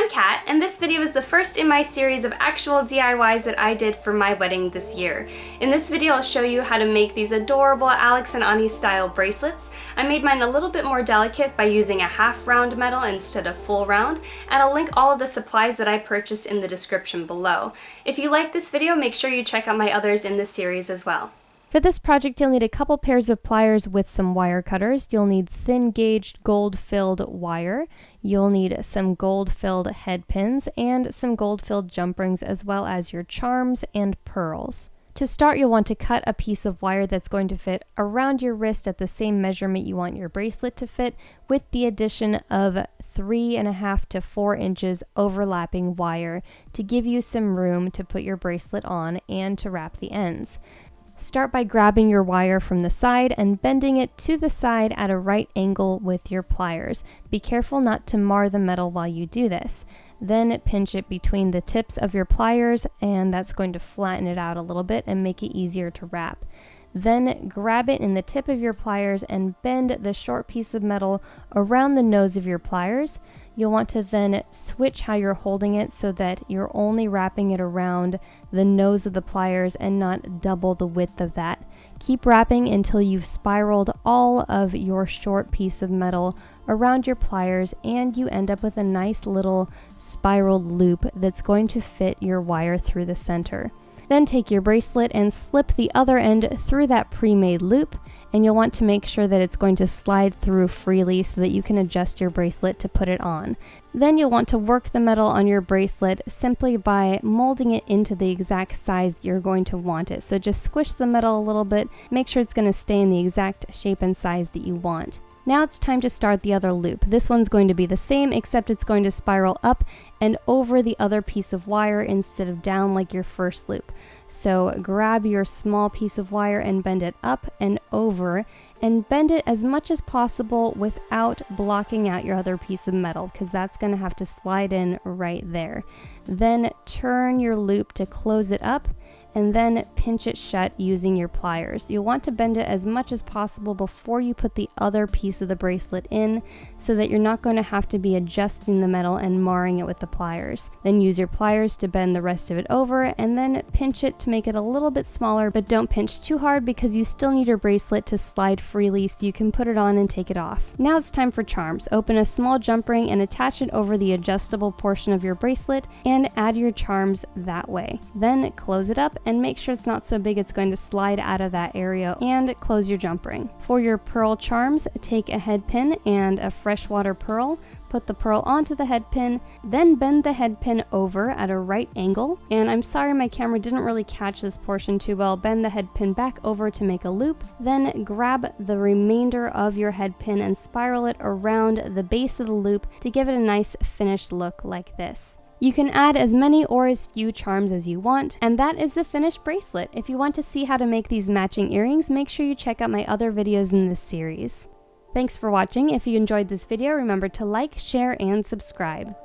I'm Kat, and this video is the first in my series of actual DIYs that I did for my wedding this year. In this video, I'll show you how to make these adorable Alex and Ani style bracelets. I made mine a little bit more delicate by using a half round metal instead of full round, and I'll link all of the supplies that I purchased in the description below. If you like this video, make sure you check out my others in this series as well. For this project, you'll need a couple pairs of pliers with some wire cutters. You'll need thin gauged gold-filled wire. You'll need some gold-filled head pins and some gold-filled jump rings, as well as your charms and pearls. To start, you'll want to cut a piece of wire that's going to fit around your wrist at the same measurement you want your bracelet to fit, with the addition of 3.5 to 4 inches overlapping wire to give you some room to put your bracelet on and to wrap the ends. Start by grabbing your wire from the side and bending it to the side at a right angle with your pliers. Be careful not to mar the metal while you do this. Then pinch it between the tips of your pliers, and that's going to flatten it out a little bit and make it easier to wrap. Then grab it in the tip of your pliers and bend the short piece of metal around the nose of your pliers. You'll want to then switch how you're holding it so that you're only wrapping it around the nose of the pliers and not double the width of that. Keep wrapping until you've spiraled all of your short piece of metal around your pliers and you end up with a nice little spiraled loop that's going to fit your wire through the center. Then take your bracelet and slip the other end through that pre-made loop, and you'll want to make sure that it's going to slide through freely so that you can adjust your bracelet to put it on. Then you'll want to work the metal on your bracelet simply by molding it into the exact size you're going to want it. So just squish the metal a little bit, make sure it's going to stay in the exact shape and size that you want. Now it's time to start the other loop. This one's going to be the same, except it's going to spiral up and over the other piece of wire instead of down like your first loop. So grab your small piece of wire and bend it up and over, and bend it as much as possible without blocking out your other piece of metal, because that's going to have to slide in right there. Then turn your loop to close it up, and then pinch it shut using your pliers. You'll want to bend it as much as possible before you put the other piece of the bracelet in, so that you're not going to have to be adjusting the metal and marring it with the pliers. Then use your pliers to bend the rest of it over, and then pinch it to make it a little bit smaller, but don't pinch too hard because you still need your bracelet to slide freely so you can put it on and take it off. Now it's time for charms. Open a small jump ring and attach it over the adjustable portion of your bracelet and add your charms that way. Then close it up and make sure it's not so big it's going to slide out of that area, and close your jump ring. For your pearl charms, take a head pin and a freshwater pearl, put the pearl onto the head pin, then bend the head pin over at a right angle, and I'm sorry my camera didn't really catch this portion too well. Bend the head pin back over to make a loop, then grab the remainder of your head pin and spiral it around the base of the loop to give it a nice finished look like this. You can add as many or as few charms as you want, and that is the finished bracelet. If you want to see how to make these matching earrings, make sure you check out my other videos in this series. Thanks for watching. If you enjoyed this video, remember to like, share, and subscribe.